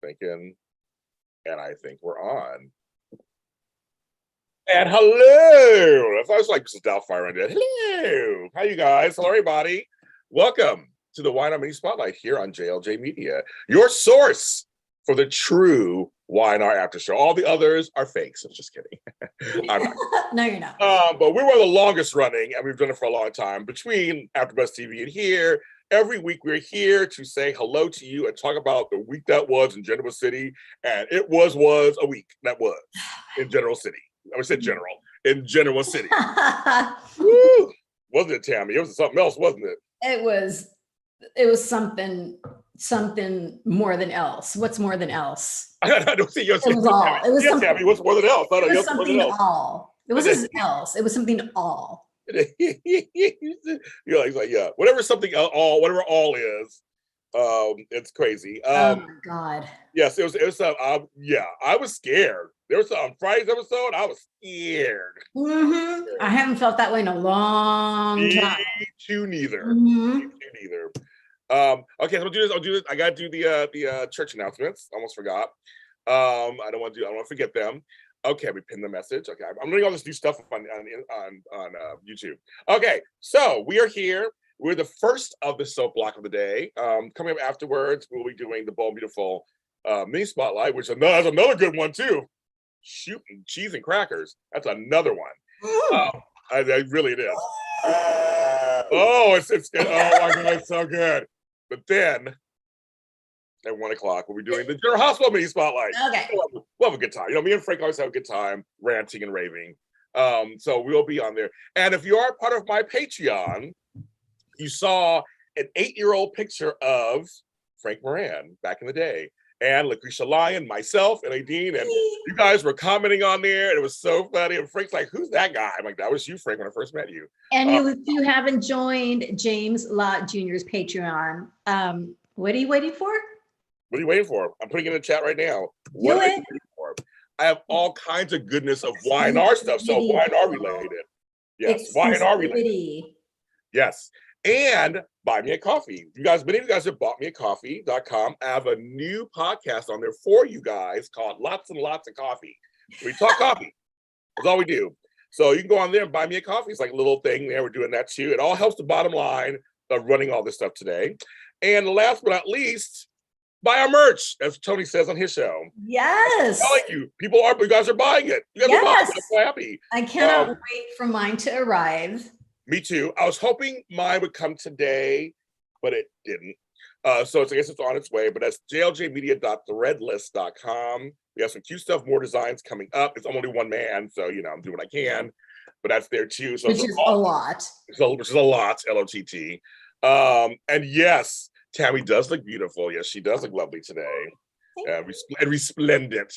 thinking, and I think we're on. And hello! That's always like Mrs. Doubtfire on that. Hello! How you guys? Hello, everybody. Welcome to the Why Not Mini Spotlight here on JLJ Media, your source for the true Y&R after show. All the others are fakes. I'm just kidding. I'm not. No, you're not. But we're one of the longest running, and we've done it for a long time, between AfterBuzz TV and here. Every week we're here to say hello to you and talk about the week that was in General City. And it was a week that was in General City. I said general, in General City. Woo! Wasn't it, Tami? It was something else, wasn't it? It was something more than else. What's more than else? I don't see yours. It was all. It was something. Tami, what's more than else? It was something all. It wasn't else. It was something all. You're like, yeah, whatever something all, whatever all is, it's crazy. Oh my God. Yes, it was yeah, I was scared. There was on Friday's episode, I was scared. Mm-hmm. I haven't felt that way in a long time. Me too neither. Mm-hmm. Me too neither. Okay, so I'll do this. I gotta do the church announcements. Almost forgot. I don't want to forget them. Okay, we pinned the message. Okay, I'm doing all this new stuff on YouTube. Okay, so we are here. We're the first of the soap block of the day. Coming up afterwards, we'll be doing the Bold Beautiful mini spotlight, which that's another good one too. Shooting cheese and crackers. That's another one. Really it is. Oh, it's good. Oh my God, it's so good. But then at 1 o'clock, we'll be doing the General Hospital mini spotlight. Okay. We'll have a good time. You know, me and Frank always have a good time ranting and raving. So we'll be on there. And if you are part of my Patreon, you saw an 8-year-old picture of Frank Moran back in the day. And Lucretia Lyon, myself, and Aideen, and you guys were commenting on there, and it was so funny. And Frank's like, "Who's that guy?" I'm like, "That was you, Frank, when I first met you." And if you haven't joined James Lott Jr.'s Patreon, what are you waiting for? What are you waiting for? I'm putting it in the chat right now. What are you waiting for? I have all kinds of goodness of Y&R stuff, so Y&R related. Yes, Y&R related. Yes. And buy me a coffee. Many of you guys have bought me a coffee.com. I have a new podcast on there for you guys called Lots and Lots of Coffee. We talk coffee. That's all we do. So you can go on there and buy me a coffee. It's like a little thing there. We're doing that too. It all helps the bottom line of running all this stuff today. And last but not least, buy our merch, as Tony says on his show. Yes. I'm telling you guys are buying it. You guys are buying it. I'm so happy. I cannot wait for mine to arrive. Me too. I was hoping mine would come today, but it didn't. So I guess it's on its way, but that's jljmedia.threadless.com. We have some cute stuff, more designs coming up. It's only one man, so, I'm doing what I can, but that's there too. So which is a lot. Which is a lot, LOTT. And yes, Tami does look beautiful. Yes, she does look lovely today. Resplendent.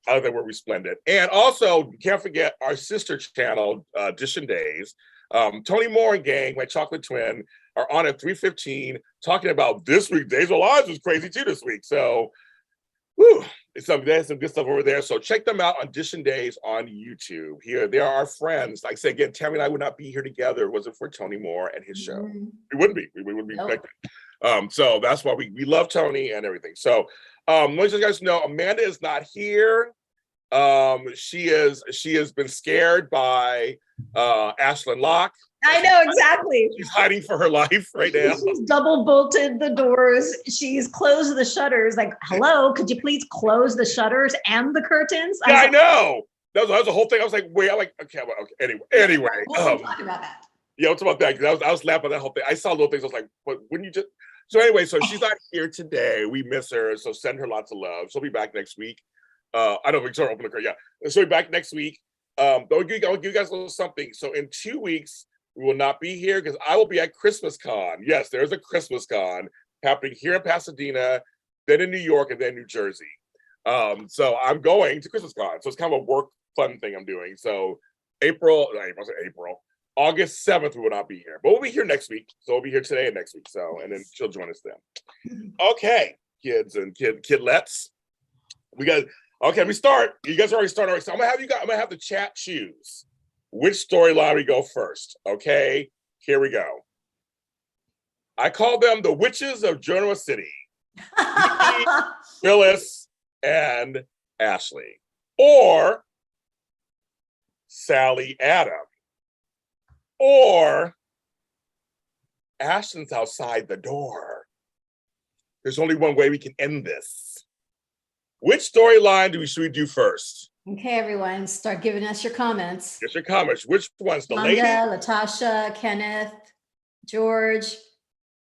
I don't think we're resplendent. And also, you can't forget our sister channel, Edition Days. Tony Moore and gang, my chocolate twin, are on at 3:15 talking about this week. Days of Our Lives was crazy too this week. So, there's some good stuff over there. So check them out on Edition Days on YouTube. Here, they are our friends. Like I said again, Tami and I would not be here together was it for Tony Moore and his show. We wouldn't be. We wouldn't be connected. So that's why we love Tony and everything. So let me just let you guys know, Amanda is not here. She has been scared by Ashland Locke. I know exactly. She's hiding for her life right now. She's double bolted the doors. She's closed the shutters. Like, hello, could you please close the shutters and the curtains? Yeah, I know. That was the whole thing. I was like, wait, okay. Anyway. We'll talk about that. Yeah, we'll talk about that because I was laughing at that whole thing. I saw little things. I was like, but wouldn't you just? So anyway, so she's not here today. We miss her. So send her lots of love. She'll be back next week. I don't think she'll open the car. Yeah. So we'll be back next week. But I'll give you guys a little something. So in 2 weeks, we will not be here because I will be at Christmas Con. Yes, there's a Christmas Con happening here in Pasadena, then in New York, and then New Jersey. So I'm going to Christmas Con. So it's kind of a work fun thing I'm doing. So August 7th, we will not be here. But we'll be here next week. So we'll be here today and next week. So, and then she'll join us then. Okay, kids and kidlets. Okay, we start. You guys already started. So I'm gonna have the chat choose which storyline we go first. Okay, here we go. I call them the witches of Genoa City. Phyllis and Ashley, or Sally Adam, or Ashland's outside the door. There's only one way we can end this. Which storyline should we do first? Okay, everyone, start giving us your comments. Get your comments. Which one's the lady? Latasha, Kenneth, George.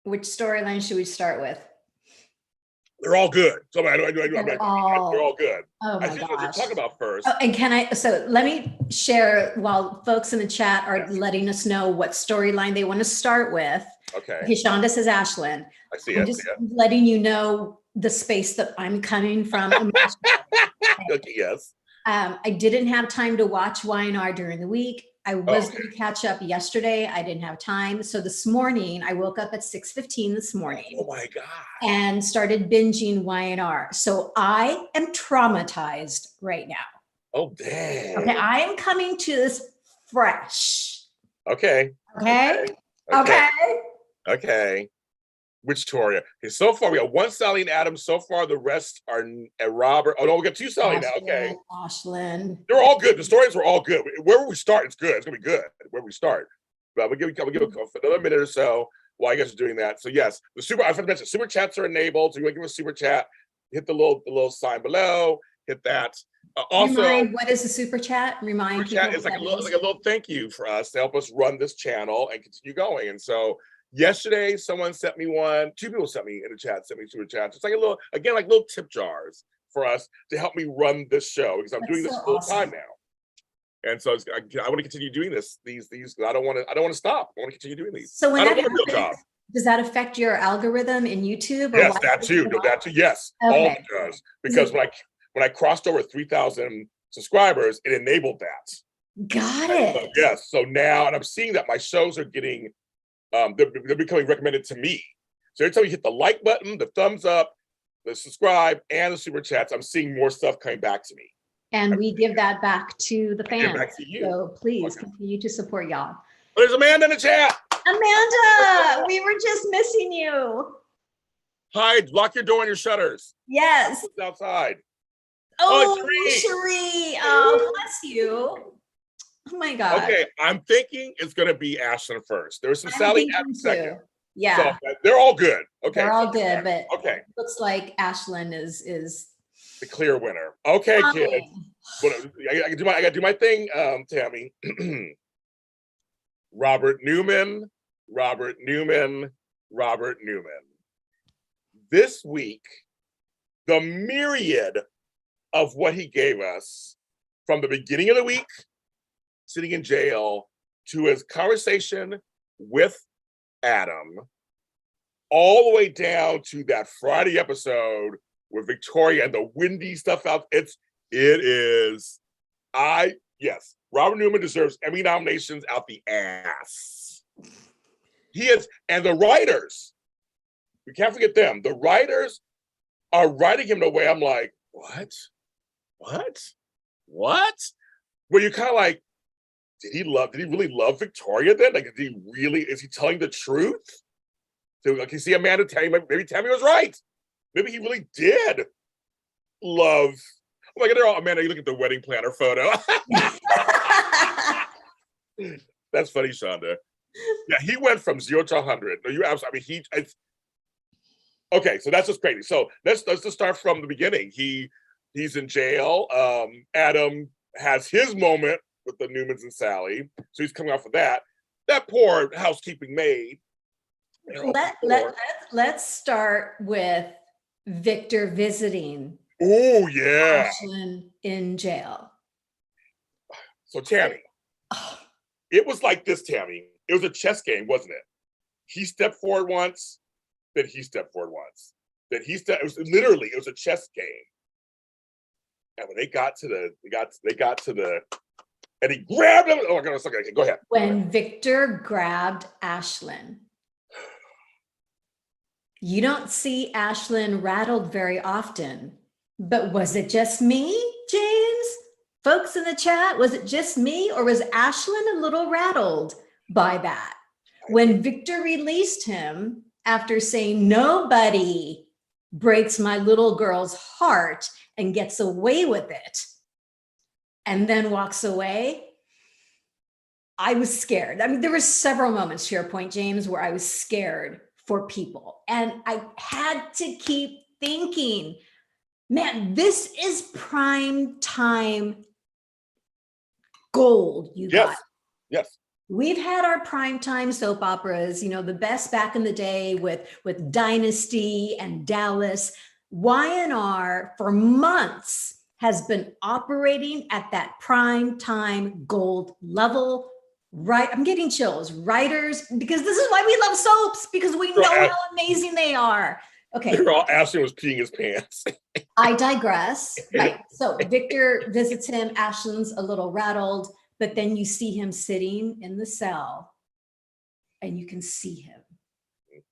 Which storyline should we start with? They're all good. So they're all good. Oh my I think gosh. what to talk about first. Oh, and so let me share while folks in the chat are letting us know what storyline they want to start with. Okay. Shonda says Ashland. I see I'm it. just letting you know the space that I'm coming from. Okay, yes. I didn't have time to watch Y&R during the week. I was going to catch up yesterday. I didn't have time. So this morning, I woke up at 6:15 this morning. Oh my God. And started binging Y&R. So I am traumatized right now. Oh, dang. Okay, I am coming to this fresh. Okay. Okay. Which Toria? Okay, so far we got one Sally and Adam. So far, the rest are Robert. Oh no, we got two Sally now. Okay. Ashland. They're all good. The stories were all good. Wherever we start, it's good. It's gonna be good. Where we start. But we'll give another minute or so while you guys are doing that. So yes, I forgot to mention super chats are enabled. So you want to give a super chat, hit the little sign below. Hit that. Also, what is the super chat? Remind super chat is like a little thank you for us to help us run this channel and continue going. And so yesterday, someone sent me one. Two people sent me in the chat, sent me super chats. It's like like little tip jars for us to help me run this show because I'm doing this full time now. And so I want to continue doing these. I don't want to stop. I want to continue doing these. So when I don't want a real job. Does that affect your algorithm in YouTube? Yes, that too. No, that too. Yes, okay. All it does because when I crossed over 3,000 subscribers, it enabled that. Got it. So, yes. So now, and I'm seeing that my shows are getting, they're becoming recommended to me. So every time you hit the like button, the thumbs up, the subscribe, and the super chats, I'm seeing more stuff coming back to me. And we give that back to the fans. Back to you. So please continue to support y'all. There's Amanda in the chat. Amanda, we were just missing you. Hi, lock your door and your shutters. Yes. It's outside. Oh, Cherie. Oh, bless you. Oh my God. Okay, I'm thinking it's going to be Ashland first. There's some Sally Adam second. Yeah. So they're all good. Okay. They're all good, but okay. Looks like Ashland is the clear winner. Okay, kids. But I gotta do my thing, Tami. Robert Newman. This week, the myriad of what he gave us from the beginning of the week, sitting in jail, to his conversation with Adam, all the way down to that Friday episode with Victoria and the windy stuff out. Yes, Robert Newman deserves Emmy nominations out the ass. He is, and the writers, we can't forget them. The writers are writing him the way I'm like, what? Where you're kind of like, did he really love Victoria then? Like, is he telling the truth? So like, you see Amanda Tami, maybe Tami was right. Maybe he really did love. Oh my God, they're all, Amanda, you look at the wedding planner photo. That's funny, Shonda. Yeah, he went from 0 to 100. No, you absolutely. Okay, so that's just crazy. So let's just start from the beginning. He's in jail. Adam has his moment with the Newmans and Sally, so he's coming off of that. That poor housekeeping maid. Let's start with Victor visiting. Oh yeah, Ashland in jail. So Tami, it was like this, Tami. It was a chess game, wasn't it? He stepped forward once, then he stepped forward once. Then he stepped. It was a chess game. And when they got to the, and he grabbed him. Oh my God, okay, go ahead. When Victor grabbed Ashland, you don't see Ashland rattled very often, but was it just me, James? Folks in the chat, was it just me, or was Ashland a little rattled by that? When Victor released him after saying nobody breaks my little girl's heart and gets away with it and then walks away, I was scared. I mean, there were several moments, to your point, James, where I was scared for people. And I had to keep thinking, man, this is prime time gold, you Yes. guys. Yes. We've had our primetime soap operas, the best back in the day with Dynasty and Dallas. Y&R for months has been operating at that primetime gold level. Right, I'm getting chills. Writers, because this is why we love soaps, because we know how amazing they are. Okay. Ashland was peeing his pants. I digress. Right. So Victor visits him. Ashland's a little rattled. But then you see him sitting in the cell and you can see him.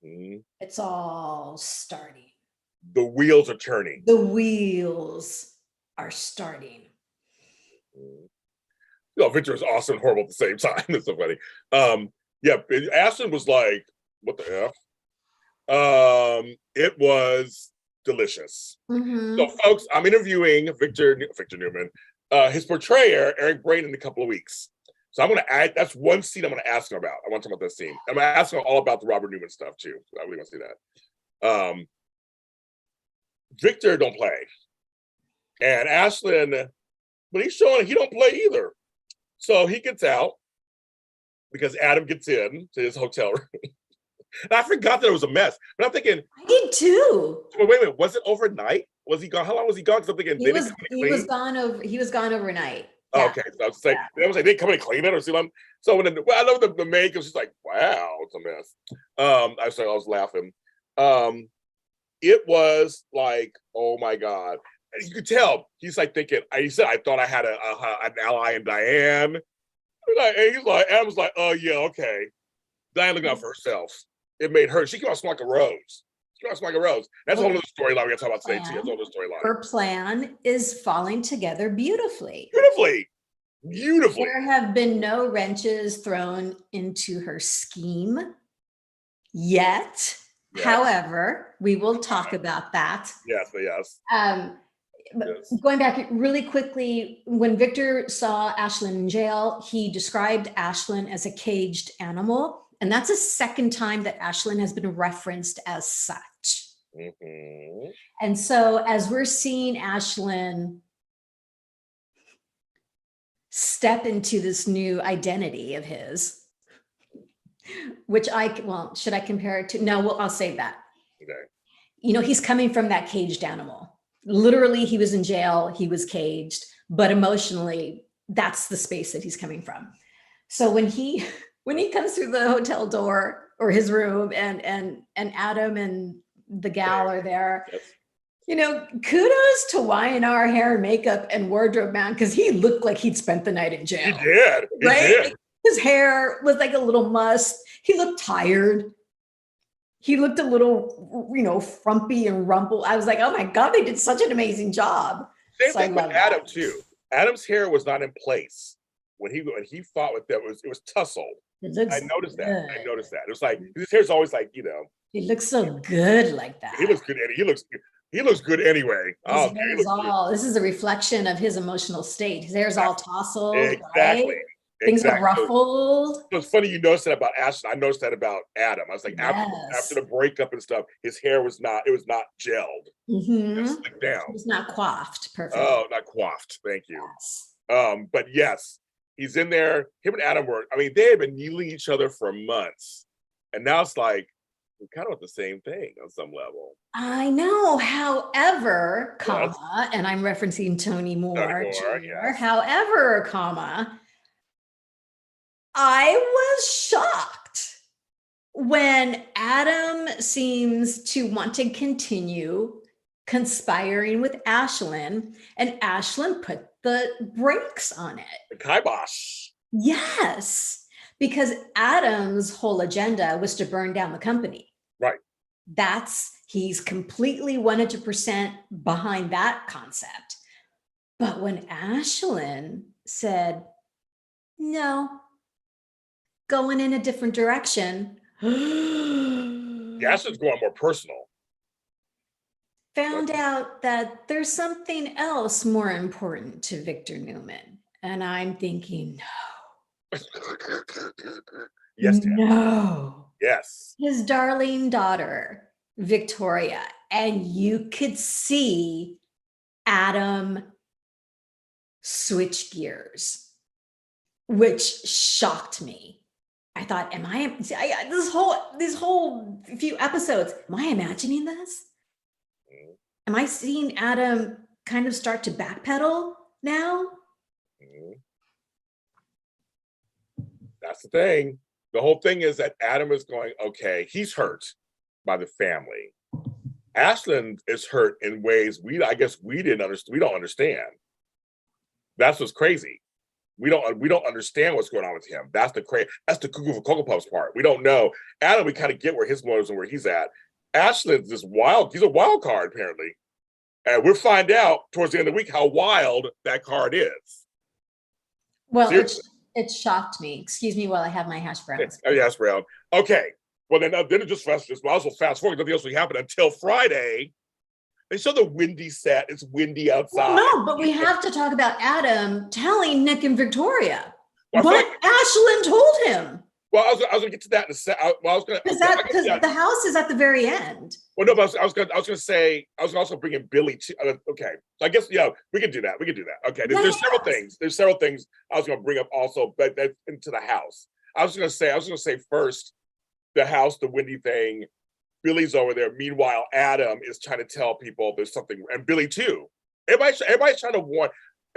Mm-hmm. It's all starting. The wheels are turning. The wheels are starting. Mm-hmm. Victor is awesome and horrible at the same time. It's so funny. Ashland was like, what the F? It was delicious. Mm-hmm. So folks, I'm interviewing Victor Newman, his portrayer, Eric Brain, in a couple of weeks. So I'm going to add, that's one scene I'm going to ask him about. I want to talk about that scene. I'm going to ask him all about the Robert Newman stuff too. I really want to see that. Victor don't play. And Ashland, but he's showing he don't play either. So he gets out because Adam gets in to his hotel room. And I forgot that it was a mess. But I'm thinking, I did too. Wait a minute, was it overnight? Was he gone? How long was he gone? Because I'm thinking he was gone overnight. Yeah. Okay, so I was saying, they didn't come and clean it or see them. So when I love the maid, because she's like, wow, it's a mess. I was laughing. It was like, oh my God. And you could tell he's like thinking, he said, I thought I had an Allie and Diane. Adam's like, oh yeah, okay. Diane looking out for herself. It made her, she came out smelling like a rose. That's a whole other storyline we got to talk about today too. That's a whole other storyline. Her plan is falling together beautifully. Beautifully. There have been no wrenches thrown into her scheme yet. Yes. However, we will talk about that. Yes. Going back really quickly, when Victor saw Ashland in jail, he described Ashland as a caged animal. And that's the second time that Ashland has been referenced as such. Mm-hmm. And so as we're seeing Ashland step into this new identity of his, which should I compare it to? No, I'll save that. Okay. He's coming from that caged animal. Literally, he was in jail, he was caged, but emotionally, that's the space that he's coming from. So when he comes through the hotel door or his room and Adam and the gal are there, kudos to Y&R hair and makeup and wardrobe man, because he looked like he'd spent the night in jail. He did. Right? His hair was like a little mussed. He looked tired. He looked a little, frumpy and rumpled. I was like, oh my God, they did such an amazing job. Same thing with Adam too. Adam's hair was not in place when he fought with them. It was tousled. I noticed that. It was like his hair's always like, He looks so good like that. He looks good. He looks good anyway. This is a reflection of his emotional state. His hair's all tousled. Exactly. Right? Things are ruffled. So it's funny you noticed that about Ashland. I noticed that about Adam. I was like, after the breakup and stuff, his hair was not gelled. Mm-hmm. It was slicked down. It was not coiffed perfectly. Oh, not coiffed. Thank you. Yes. But yes, he's in there. Him and Adam they had been needling each other for months. And now it's like, we're kind of at the same thing on some level. I know. However, and I'm referencing Tony Moore Jr. Yes. However, I was shocked when Adam seems to want to continue conspiring with Ashland, and Ashland put the brakes on it. The kibosh. Yes, because Adam's whole agenda was to burn down the company. Right. He's completely 100% behind that concept. But when Ashland said, no, going in a different direction. Ashland's going more personal. found out that there's something else more important to Victor Newman. And I'm thinking, Yes, Tam. no, Yes. his darling daughter, Victoria. And you could see Adam switch gears, which shocked me. I thought, this whole few episodes, am I imagining this? Mhm. Am I seeing Adam kind of start to backpedal now? Mhm. That's the thing. The whole thing is that Adam is going, okay, he's hurt by the family. Ashland is hurt in ways I guess we didn't understand. We don't understand. That's what's crazy. We don't understand what's going on with him. That's the cuckoo for Cocoa Puffs part. We don't know. Adam, we kind of get where his motives and where he's at. Ashland's he's a wild card, apparently. And we'll find out towards the end of the week how wild that card is. Well, it shocked me. Excuse me while I have my hash browns. Oh, yeah, hash brown. Okay. Well, then it just might as well fast forward. Nothing else will happen until Friday. They show the windy set. It's windy outside. Well, no, but we have to talk about Adam telling Nick and Victoria Well, what Ashland told him. Well, I was going to get to that in a second. Because the house is at the very end. Well, no, but I was going to say I was also bringing Billy to. Okay, so I guess we can do that. Okay, there's several things. There's several things I was going to bring up also, but into the house. I was going to say first, the house, the windy thing. Billy's over there. Meanwhile, Adam is trying to tell people there's something, and Billy too. Everybody's trying to warn.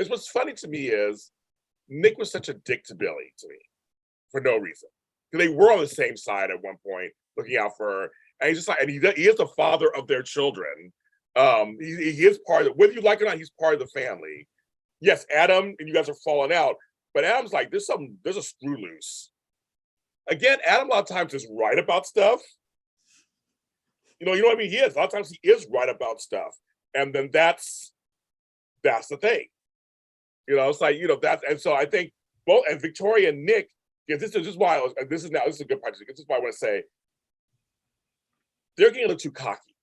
What's funny to me is Nick was such a dick to Billy for no reason. They were on the same side at one point, looking out for her. And he's just like, and he is the father of their children. He is part of, whether you like it or not, he's part of the family. Yes, Adam and you guys are falling out, but Adam's like, there's a screw loose. Again, Adam a lot of times is right about stuff. You know what I mean? He is. A lot of times he is right about stuff. And then that's the thing. It's like, that's, and so I think both, and Victoria and Nick, this is why this is a good part. This is why I want to say they're getting a little too cocky.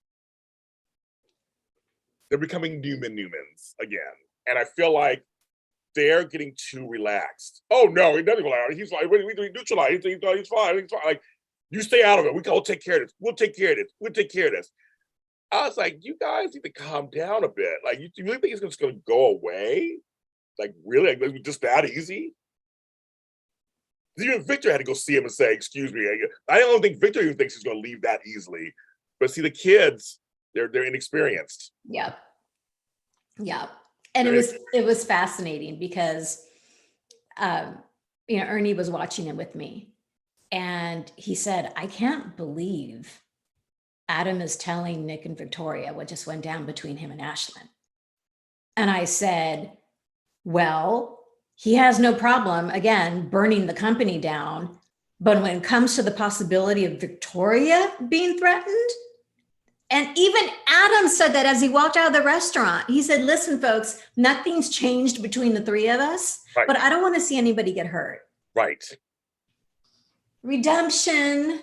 They're becoming Newmans again. And I feel like they're getting too relaxed. Oh no, he doesn't relax. He's like, we neutralize. He's fine. He's fine. Like, you stay out of it. We'll take care of this. We'll take care of this. I was like, you guys need to calm down a bit. Like, you really think it's just going to go away? Like, really? Like, just that easy? Even Victor had to go see him and say, excuse me. I don't think Victor even thinks he's going to leave that easily. But see, the kids, they're inexperienced. Yep. And it was fascinating because, Ernie was watching it with me. And he said, I can't believe Adam is telling Nick and Victoria what just went down between him and Ashland. And I said, well, he has no problem, again, burning the company down. But when it comes to the possibility of Victoria being threatened, and even Adam said that as he walked out of the restaurant, he said, listen, folks, nothing's changed between the three of us, right, but I don't want to see anybody get hurt. Right. Redemption.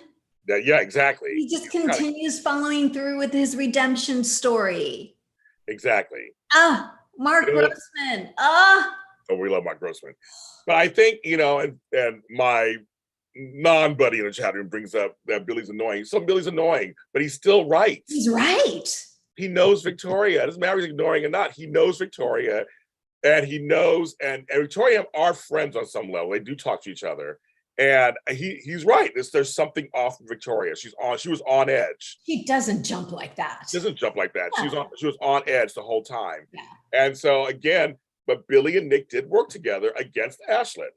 Yeah, exactly. He just continues following through with his redemption story. Exactly. Mark Grossman. Oh, we love Mark Grossman. But I think, and my non-buddy in the chat room brings up that Billy's annoying. Billy's annoying, but he's still right. He's right. He knows Victoria. It doesn't matter if he's ignoring or not. He knows Victoria, and he knows, and Victoria are friends on some level. They do talk to each other. And he's right. There's something off with Victoria. She was on edge. She doesn't jump like that. She doesn't jump like that. Yeah. She was on edge the whole time. Yeah. And so again, but Billy and Nick did work together against Ashland.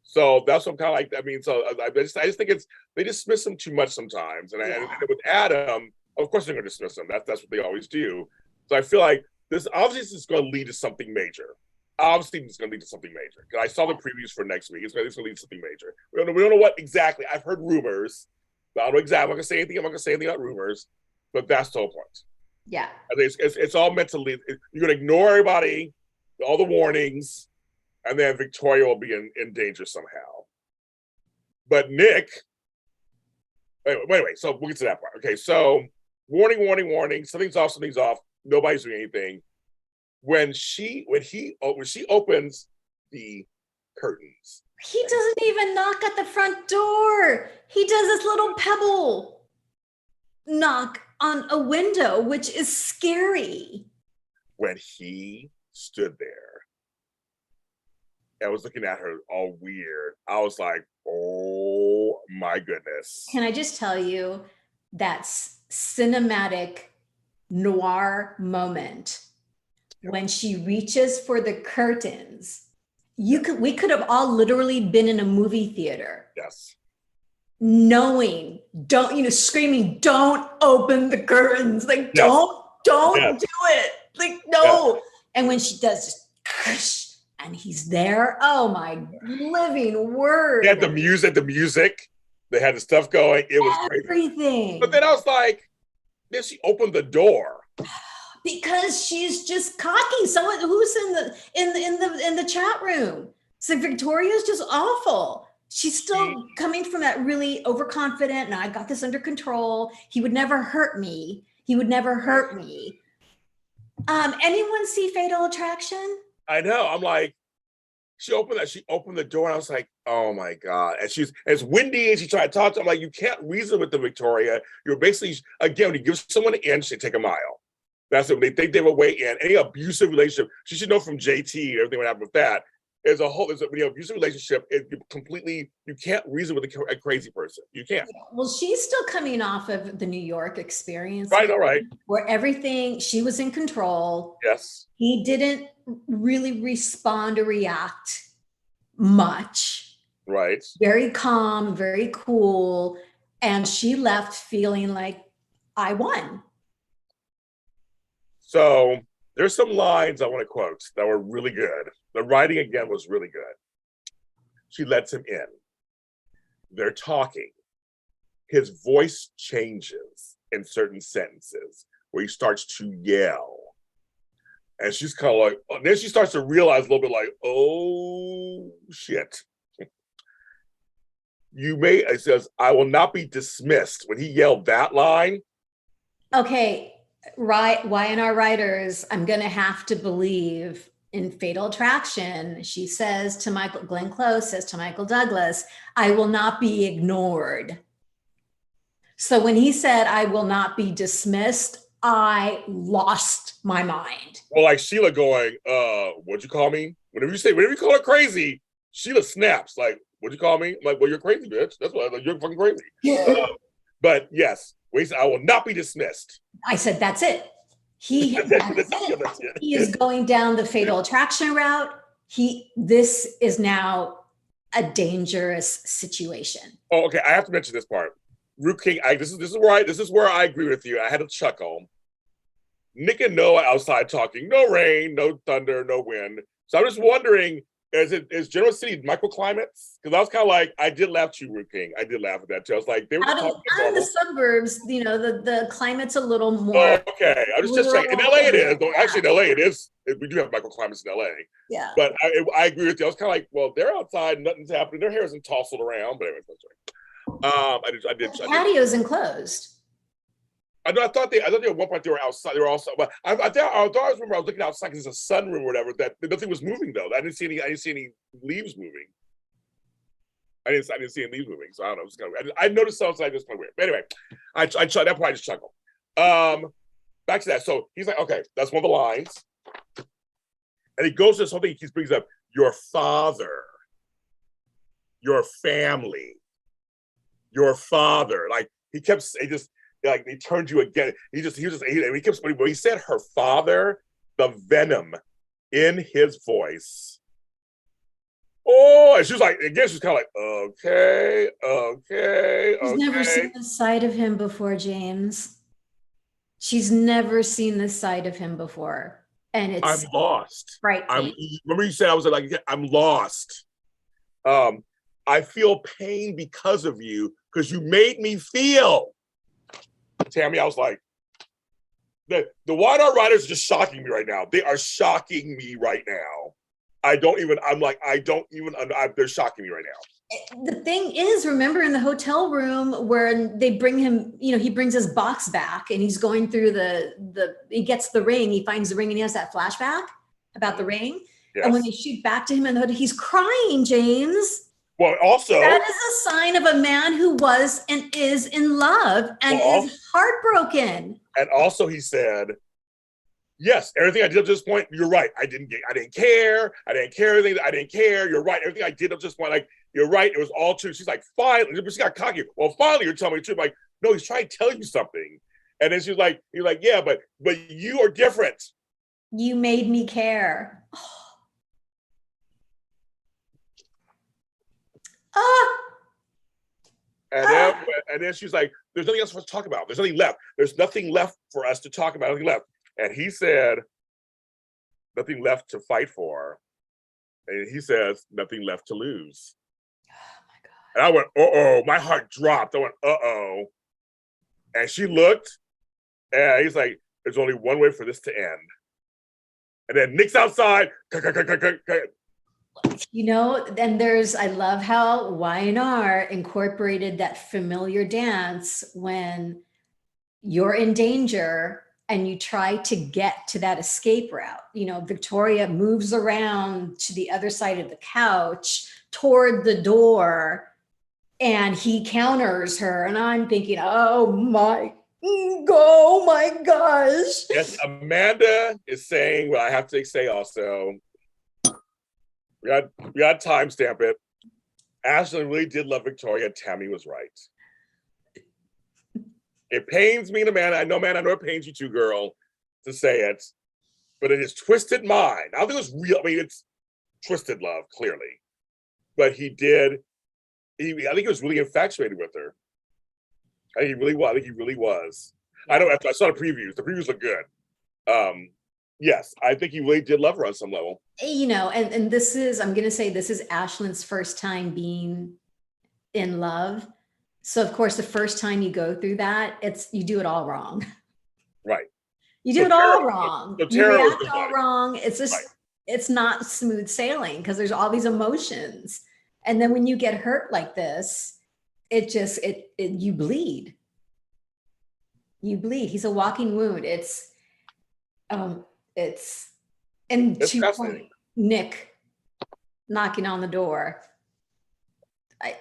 So that's what I'm kind of like. I mean, so I just think they dismiss him too much sometimes. And, and with Adam, of course they're going to dismiss him. That's what they always do. So I feel like this is going to lead to something major. Obviously, it's going to lead to something major. I saw the previews for next week. It's going to lead to something major. We don't know what exactly. I've heard rumors. I don't know exactly. I'm not going to say anything. I'm not going to say anything about rumors. But that's the whole point. Yeah. I think it's all meant to lead. You're going to ignore everybody, all the warnings, and then Victoria will be in danger somehow. But Nick, anyway, so we'll get to that part. Okay, so warning, warning, warning. Something's off. Something's off. Nobody's doing anything. When she opens the curtains, he doesn't even knock at the front door. He does this little pebble knock on a window, which is scary. When he stood there and was looking at her all weird, I was like, oh my goodness. Can I just tell you that cinematic noir moment when she reaches for the curtains? We could have all literally been in a movie theater. Yes. Knowing, screaming, don't open the curtains. Like, don't do it. Like, no. Yes. And when she does just, and he's there, oh my living word. They had the music. They had the stuff going. It was everything. Crazy. But then I was like, then she opened the door. Because she's just cocky. Someone who's in the chat room. So Victoria's just awful. She's still coming from that really overconfident, and I got this under control. He would never hurt me. Anyone see Fatal Attraction? I know. I'm like, she opened the door, and I was like, oh my God. And it's windy, and she tried to talk to him. I'm like, you can't reason with the Victoria. You're basically, again, when you give someone an inch, they take a mile. That's what they think they have a way in. Any abusive relationship, she should know from JT, everything what happened with that. There's an abusive relationship. You can't reason with a crazy person. You can't. Well, she's still coming off of the New York experience. Right, all right. Where she was in control. Yes. He didn't really respond or react much. Right. Very calm, very cool. And she left feeling like, I won. So there's some lines I want to quote that were really good. The writing, again, was really good. She lets him in. They're talking. His voice changes in certain sentences where he starts to yell. And she's kind of like, then she starts to realize a little bit like, oh, shit. It says, I will not be dismissed. When he yelled that line. Okay, right. YNR writers, I'm going to have to believe in Fatal Attraction. She says to Glenn Close says to Michael Douglas, I will not be ignored. So when he said, I will not be dismissed, I lost my mind. Well, like Sheila going, what'd you call me? Whenever you call her crazy, Sheila snaps like, what'd you call me? I'm like, well, you're crazy, bitch. That's why you're fucking crazy. Yeah. But yes, I will not be dismissed. I said, that's it. He is going down the Fatal Attraction route. This is now a dangerous situation. Oh, okay. I have to mention this part. Root King, this is where I agree with you. I had a chuckle. Nick and Noah outside talking. No rain, no thunder, no wind. So I'm just wondering, is General City microclimates? Because I was kind of like, I did laugh to you, Root King. I did laugh at that too. I was like, they were out of the suburbs, the climate's a little more. Oh, okay. I was just saying, in LA it is. Actually, in LA it is. We do have microclimates in LA. Yeah. But I agree with you. I was kind of like, well, they're outside, nothing's happening. Their hair isn't tousled around. But anyway, that's right. I did. The patio's enclosed. I thought at one point they were outside. They were also, but I remember I was looking outside because it's a sunroom or whatever. That nothing was moving though. I didn't see any leaves moving. I didn't see any leaves moving. So I don't know. It was kind of, I noticed something like this kind of weird. But anyway, I tried. That part I just chuckled. Back to that. So he's like, okay, that's one of the lines, and he goes to something. He brings up your father, your family, your father. Like he kept like they turned you again. He kept when he said her father, the venom in his voice. Oh, and she was like, again, she's kind of like, okay. She's never seen this side of him before, James. She's never seen this side of him before. And it's I'm lost. Right. Remember you said I was like, I'm lost. I feel pain because of you, because you made me feel. Tami, I was like, the YNR writers are just shocking me right now. They are shocking me right now. they're shocking me right now. The thing is, remember in the hotel room where they bring him, he brings his box back and he's going through he gets the ring, he finds the ring and he has that flashback about the ring. Yes. And when they shoot back to him in the hood, he's crying, James. Well, also, that is a sign of a man who was and is in love and is heartbroken. And also he said, yes, everything I did up to this point, you're right. I didn't care. I didn't care anything. I didn't care. You're right. Everything I did up to this point, like, you're right. It was all true. She's like, finally, she got cocky. Well, finally, you're telling me the truth. I'm like, no, he's trying to tell you something. And then she's like, you're like, yeah, but you are different. You made me care. And then she's like, there's nothing else for us to talk about. There's nothing left. There's nothing left for us to talk about. Nothing left. And he said, nothing left to fight for. And he says, nothing left to lose. Oh my God. And I went, uh-oh. My heart dropped. I went, uh-oh. And she looked, and he's like, there's only one way for this to end. And then Nick's outside. And I love how Y&R incorporated that familiar dance when you're in danger and you try to get to that escape route. Victoria moves around to the other side of the couch toward the door and he counters her. And I'm thinking, oh my gosh. Yes, Amanda is saying, well, I have to say also, we got to timestamp it. Ashland really did love Victoria. Tami was right. It pains me, Amanda. I know it pains you too, girl, to say it, but in his twisted mind, I don't think it was real. I mean, it's twisted love, clearly, but I think he was really infatuated with her. I think he really was. I know. After I saw the previews look good. Yes, I think he really did love her on some level. And I'm going to say this is Ashland's first time being in love. So of course, the first time you go through that, you do it all wrong. Right. You do it all wrong. You react all wrong. It's just, right. It's not smooth sailing because there's all these emotions. And then when you get hurt like this, you bleed. You bleed. He's a walking wound. It's Nick knocking on the door. I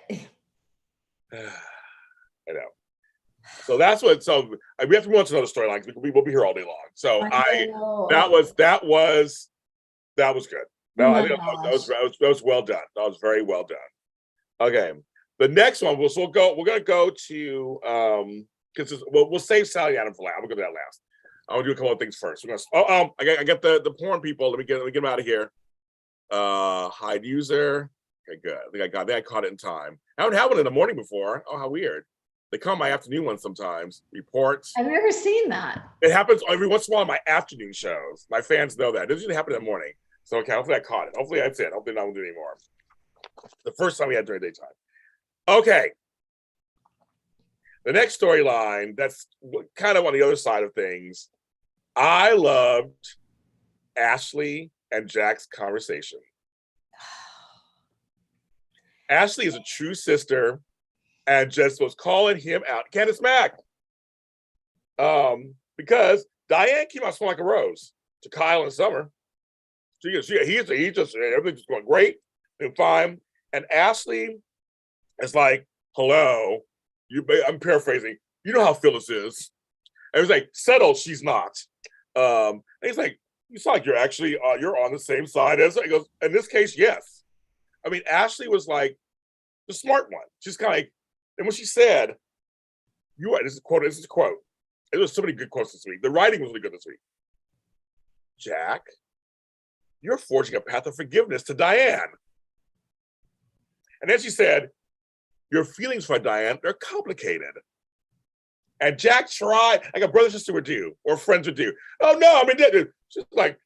know. So that's what. So we have to move on to another storyline because we'll be here all day long. So that was good. No, I think that was well done. That was very well done. Okay, the next one we're gonna go to because we'll save Sally Adam for last. We'll go to that last. I want to do a couple of things first. I got the porn people. Let me get them out of here. Hide user. Okay, good. I think I caught it in time. I haven't had one in the morning before. Oh, how weird. They come my afternoon ones sometimes. Reports. I've never seen that. It happens every once in a while on my afternoon shows. My fans know that. It doesn't usually happen in the morning. So okay, hopefully I caught it. Hopefully that's it. Hopefully I won't do it anymore. The first time we had during daytime. Okay. The next storyline, that's kind of on the other side of things. I loved Ashley and Jack's conversation. Ashley is a true sister and just was calling him out. Candace Mack. Because Diane came out smelling like a rose to Kyle and Summer. He's just everything's going great and fine. And Ashley is like, hello, I'm paraphrasing. You know how Phyllis is. And he's like, settle, she's not. And he's like, you sound like you're actually, you're on the same side as her. He goes, in this case, yes. I mean, Ashley was like the smart one. She's kind of like, and when she said, you're right, this is a quote. There was so many good quotes this week. The writing was really good this week. Jack, you're forging a path of forgiveness to Diane. And then she said, your feelings for Diane, they're complicated. And Jack tried, like a brother and sister would do, or friends would do. Oh no, I mean, she's like,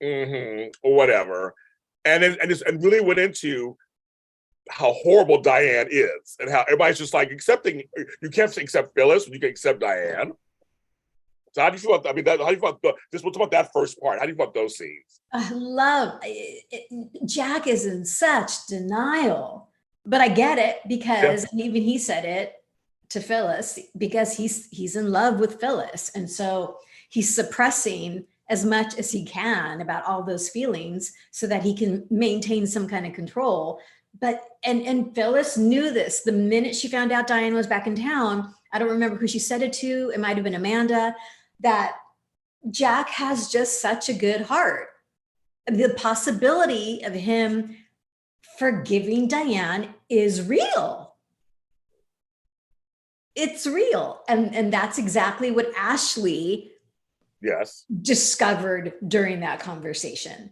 or whatever. And really went into how horrible Diane is and how everybody's just like accepting, you can't accept Phyllis, but you can accept Diane. So how do you feel about, how do you feel about, just we'll talk about that first part. How do you feel about those scenes? I love it. Jack is in such denial, but I get it because and even he said it to Phyllis because he's in love with Phyllis, and so he's suppressing as much as he can about all those feelings so that he can maintain some kind of control. But and Phyllis knew this the minute she found out Diane was back in town. I don't remember who she said it to. It might have been Amanda. That Jack has just such a good heart. The possibility of him forgiving Diane is real. It's real. And that's exactly what Ashley discovered during that conversation.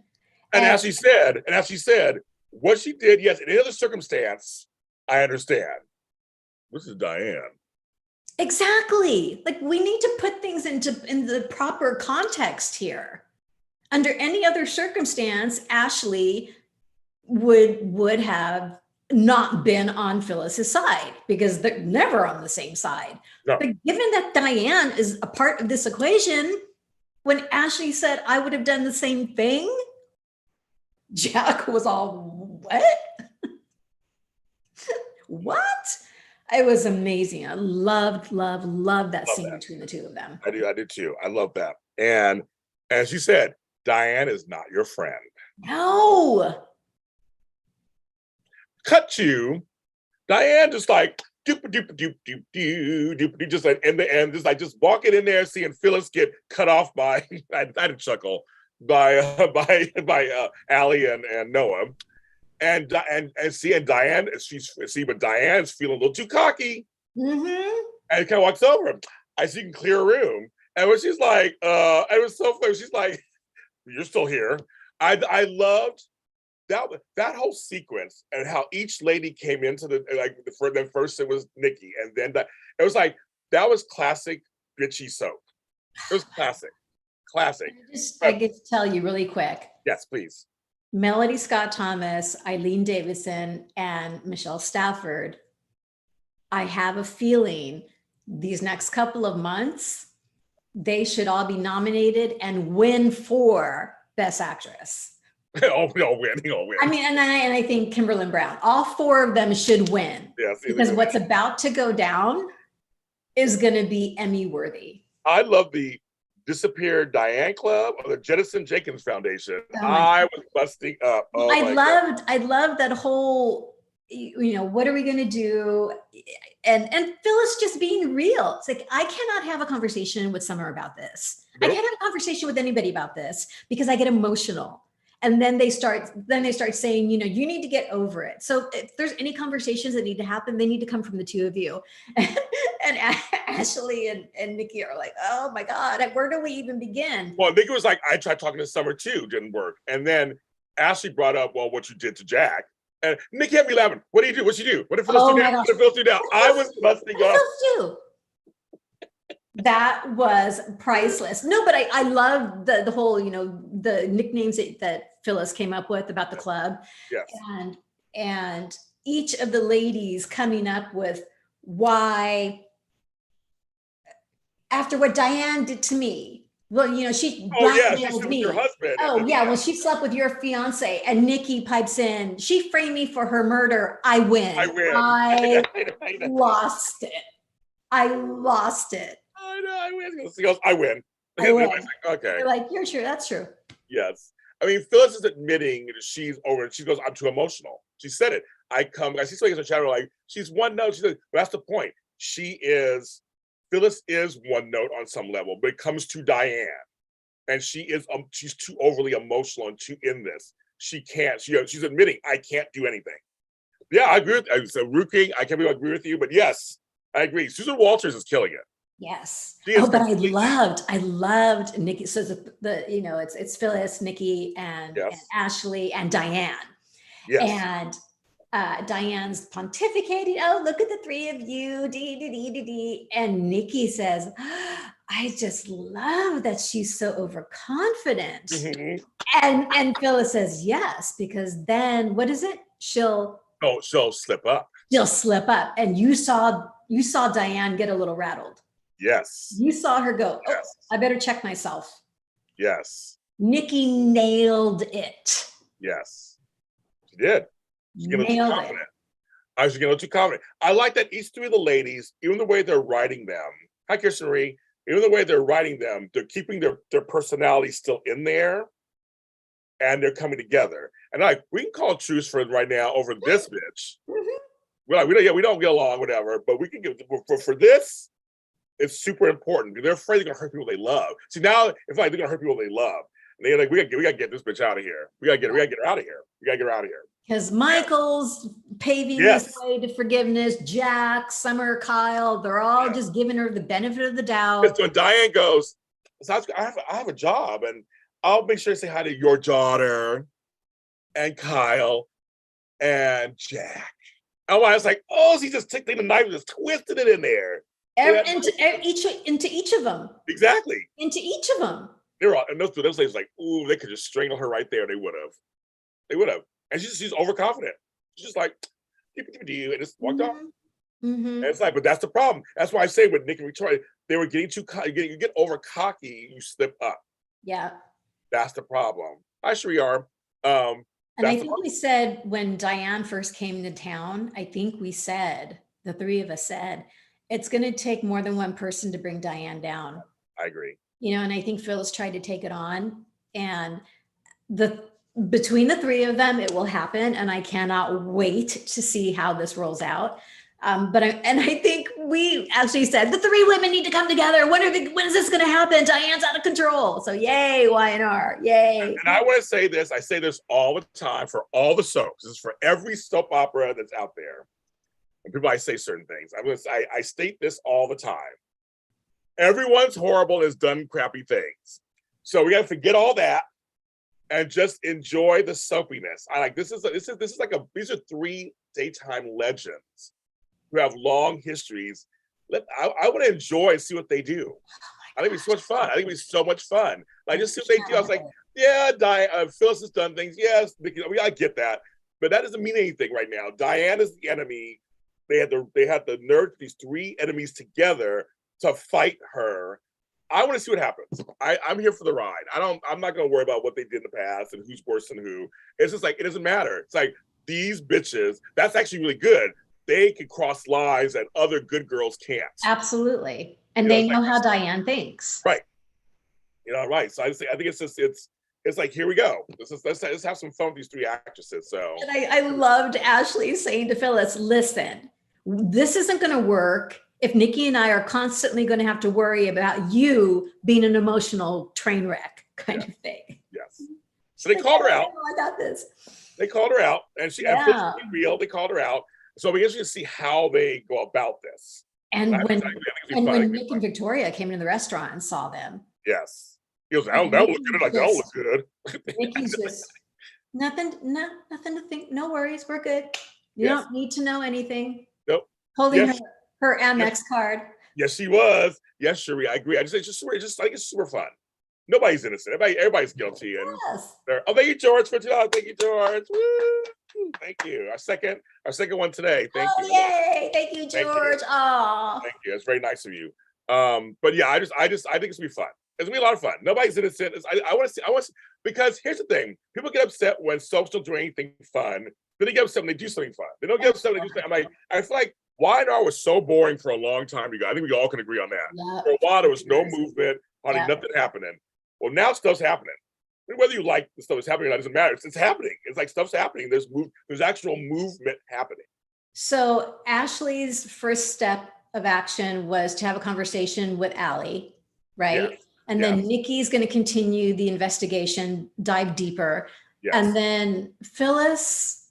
And as she said, what she did, yes, in any other circumstance, I understand. This is Diane. Exactly. Like we need to put things in the proper context here. Under any other circumstance, Ashley would have not been on Phyllis's side because they're never on the same side. No. But given that Diane is a part of this equation, when Ashley said, I would have done the same thing, Jack was all, what? What? It was amazing. I loved that scene between the two of them. I did too. I love that. And as you said, Diane is not your friend. No. Cut to Diane just like doop, just like in the end, just walking in there, seeing Phyllis get cut off by I had to chuckle by Allie and Noah. And Diane, but Diane's feeling a little too cocky. Mm-hmm. And kind of walks over. I see you can clear a room. And when she's like, it was so funny. She's like, you're still here. I loved that whole sequence and how each lady came into first it was Nikki, and then it was like that was classic bitchy soap. It was classic. I get to tell you really quick. Yes, please. Melody Scott Thomas, Eileen Davidson, and Michelle Stafford. I have a feeling these next couple of months, they should all be nominated and win for Best Actress. All win. I mean, and I think Kimberly Brown, all four of them should win. Yes, because what's about to go down is going to be Emmy worthy. I love the Disappeared Diane Club or the Jettison Jenkins Foundation. I was busting up. I loved that whole, what are we going to do? And Phyllis just being real. It's like, I cannot have a conversation with Summer about this. Nope. I can't have a conversation with anybody about this because I get emotional. And then they start saying, you need to get over it. So if there's any conversations that need to happen, they need to come from the two of you. And Ashley and Nikki are like, oh my God, where do we even begin? Well, Nikki was like, I tried talking to Summer too, didn't work. And then Ashley brought up, well, what you did to Jack. And Nikki had me laughing. What did you do? What'd she do? What did Phyllis do now? What did Phyllis do now? I was busting up. That was priceless. No, but I love the whole, the nicknames that Phyllis came up with about the club. Yes. And each of the ladies coming up with why, after what Diane did to me, well, she blackmailed me. Your husband. Oh yeah, well, she slept with your fiance, and Nikki pipes in. She framed me for her murder. I win. I lost it. I know. I win. She goes, I win. Okay. You're like, you're true. That's true. Yes. I mean, Phyllis is admitting that she's over it. She goes, I'm too emotional. She said it. I see something in the chat like, she's one note. She said, but that's the point. Phyllis is one note on some level, but it comes to Diane. And she's too overly emotional and too in this. She can't, she's admitting, I can't do anything. Yeah, I agree with so Ruking, I can't believe I agree with you, but yes, I agree. Susan Walters is killing it. Yes. But I loved Nikki. So it's Phyllis, Nikki, and Ashley and Diane. Yes. And Diane's pontificating. Oh, look at the three of you. And Nikki says, I just love that she's so overconfident. Mm-hmm. And Phyllis says, yes, because then what is it? She'll slip up. She'll slip up. And you saw Diane get a little rattled. Yes. You saw her go, oh, Yes. I better check myself. Yes. Nikki nailed it. Yes. She did. She's getting too Nailed confident. it. I was getting too confident. I like that each three of the ladies, even the way they're writing them, hi Kirsten Marie, even the way they're writing them, they're keeping their personality still in there, and they're coming together. And like, we can call truce for right now over this bitch. We're like, we don't get along, whatever, but we can get for this. It's super important because they're afraid they're gonna hurt people they love. See, now it's like they're gonna hurt people they love. And they're like, we gotta get this bitch out of here. We gotta get her out of here. We gotta get her out of here. Because Michael's paving Yes. this way to forgiveness. Jack, Summer, Kyle, they're all just giving her the benefit of the doubt. So when Diane goes, so I have a job, and I'll make sure to say hi to your daughter and Kyle and Jack. And I was like, oh, she just took the knife and just twisted it in there. Into each of them. Exactly. Into each of them. They were all, and those ladies like, ooh, they could just strangle her right there. They would have. And she's overconfident. She's just like, do you, and just walked off. And it's like, but that's the problem. That's why I say with Nick and Victoria, they were getting too you get over cocky, you slip up. Yeah. That's the problem. Hi, Shriyar. And I think we said when Diane first came to town, I think we said, the three of us said, it's going to take more than one person to bring Diane down. I agree. You know, and I think Phyllis tried to take it on, and between the three of them, it will happen. And I cannot wait to see how this rolls out. I think we actually said the three women need to come together. When is this going to happen? Diane's out of control. So yay, YNR, yay. And I want to say this. I say this all the time for all the soaps. This is for every soap opera that's out there. And people, I say certain things. I state this all the time. Everyone's horrible and has done crappy things. So we got to forget all that and just enjoy the soapiness. I like this is like these are three daytime legends who have long histories. I want to enjoy and see what they do. I think it'd be so much fun. I think it'd be so much fun. Like just see what they do. I was like, yeah, Phyllis has done things. Yes, I get that, but that doesn't mean anything right now. Diane is the enemy. They had the nerve, these three enemies together to fight her. I want to see what happens. I'm here for the ride. I'm not going to worry about what they did in the past and who's worse than who. It's just like, it doesn't matter. It's like these bitches, that's actually really good. They can cross lines that other good girls can't. Absolutely. And they know how Diane thinks. Right. Right. So I think it's like, here we go. Let's have some fun with these three actresses. So and I loved Ashley saying to Phyllis, listen, this isn't going to work if Nikki and I are constantly going to have to worry about you being an emotional train wreck kind of thing. Yes. So they called her out. I got this. They called her out, and she and Phyllis being real. They called her out. So we get to see how they go about this. And when Nick and Victoria came into the restaurant and saw them. Yes. He was like, that look good. Like, that look good. Nikki's just nothing to think. No worries. We're good. You don't need to know anything. Nope. Holding her Amex card. Yes, she was. Yes, Cherie, I agree. I think it's super fun. Nobody's innocent. Everybody's guilty. And thank you, George, for $2. Thank you, George. Woo! Thank you. Our second one today. Thank you. Yay! Thank you, George. Oh, thank you. It's very nice of you. But yeah, I think it's gonna be fun. It's gonna be a lot of fun. Nobody's innocent. I want to see. Because here's the thing: people get upset when soaps don't do anything fun. Then they get upset when they do something fun. They don't get upset when they do something. I feel like YNR was so boring for a long time ago. I think we all can agree on that. Yep. For a while, there was no movement, nothing happening. Well, now stuff's happening. Whether you like the stuff that's happening or not doesn't matter. It's happening. It's like stuff's happening. There's actual movement happening. So Ashley's first step of action was to have a conversation with Allie, right? Yes. And then Nikki's going to continue the investigation, dive deeper. Yes. And then Phyllis.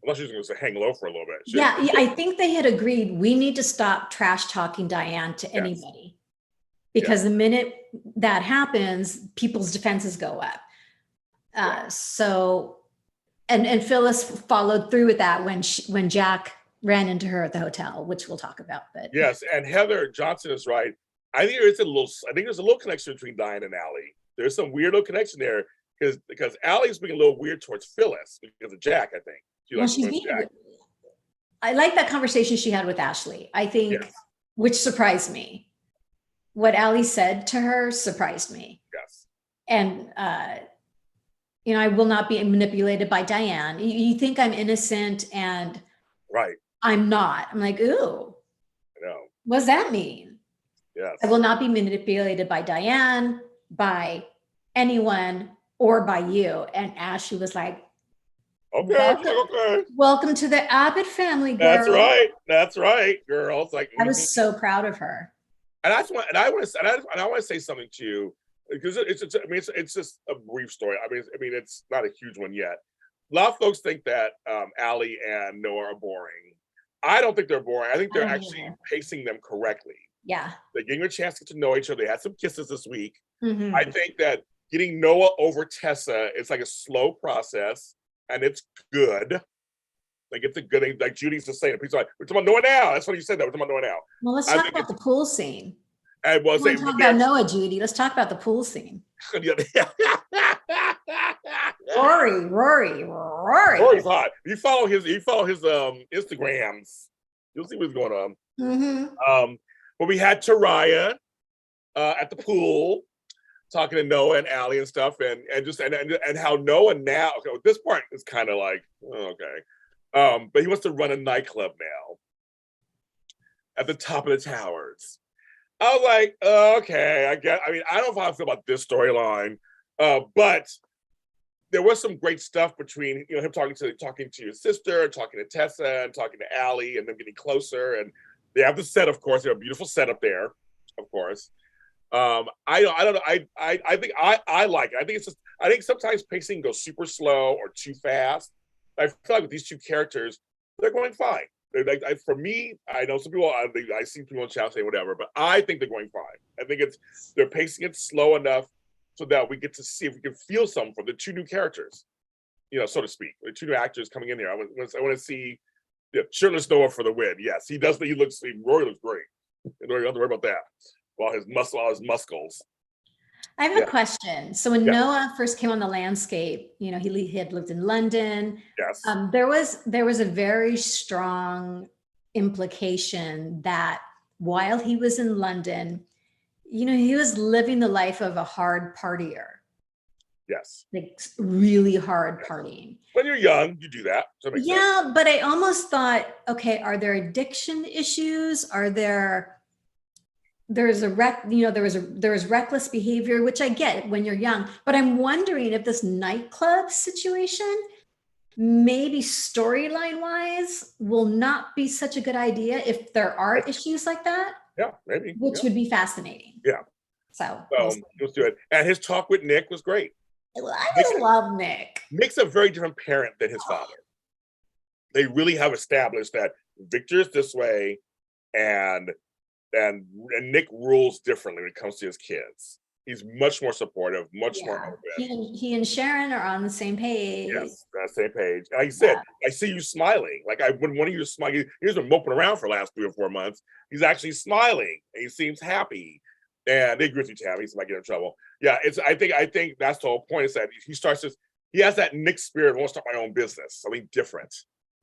Unless she's going to hang low for a little bit. I think they had agreed we need to stop trash talking Diane to anybody. Because the minute that happens, people's defenses go up. And Phyllis followed through with that when Jack ran into her at the hotel, which we'll talk about. But yes, and Heather Johnson is right. I think there's a little connection between Diane and Allie. There's some weirdo connection there because Allie's being a little weird towards Phyllis because of Jack, I think. I like that conversation she had with Ashley. I think which surprised me. What Allie said to her surprised me. Yes. And, I will not be manipulated by Diane. You think I'm innocent and right. I'm not. I'm like, ooh, I know. What does that mean? Yes. I will not be manipulated by Diane, by anyone, or by you. And Ashley was like, okay. Welcome to the Abbott family, girl. That's right, girl. It's like I was so proud of her. And I want to say something to you because it's just a brief story. I mean, it's not a huge one yet. A lot of folks think that Allie and Noah are boring. I don't think they're boring. I think they're actually pacing them correctly. Yeah. They're getting a chance to get to know each other. They had some kisses this week. Mm-hmm. I think that getting Noah over Tessa is like a slow process, and it's good. Like it's a good thing. Like Judy's just saying, people are like, we're talking about Noah now. That's what you said. That we're talking about Noah now. Well, let's talk about the pool scene. And we'll talk about Noah, Judy. Let's talk about the pool scene. Rory. Rory's hot. You follow his Instagrams. You'll see what's going on. Mm-hmm. But we had Taraya at the pool talking to Noah and Allie and stuff, and how Noah now. Okay, this part is kind of like okay, but he wants to run a nightclub now at the top of the towers. I was like, okay, I get. I mean, I don't know how I feel about this storyline, but there was some great stuff between him talking to your sister, talking to Tessa, and talking to Allie, and them getting closer. And they have the set, of course. They have a beautiful setup there, of course. I don't know. I think I like it. I think it's just. I think sometimes pacing goes super slow or too fast. I feel like with these two characters, they're going fine. For me, I know some people. I see people in chat saying whatever, but I think they're going fine. I think they're pacing it slow enough so that we get to see if we can feel something from the two new characters, so to speak. The two new actors coming in there. I want to see shirtless Noah for the win. Yes, he does. Rory looks great. You don't have to worry about that. All his muscles. I have a question. So when Noah first came on the landscape, he had lived in London. Yes. There was a very strong implication that while he was in London, he was living the life of a hard partier. Yes. Like really hard partying. When you're young, you do that. Yeah, sense. But I almost thought, okay, are there addiction issues? There's reckless behavior, which I get when you're young, but I'm wondering if this nightclub situation, maybe storyline wise, will not be such a good idea if there are issues like that. Yeah, maybe. Which would be fascinating. Yeah. So let's do it. And his talk with Nick was great. I just love Nick. Nick's a very different parent than his father. They really have established that Victor is this way, and Nick rules differently when it comes to his kids. He's much more supportive, much more open. He and Sharon are on the same page. Yes, on the same page. Like I said, I see you smiling. Like when one of you is smiling, he's been moping around for the last 3 or 4 months. He's actually smiling, and he seems happy. And they agree with you, Tami. He might get in trouble. Yeah, I think that's the whole point. Is that he has that Nick spirit. I want to start my own business, something different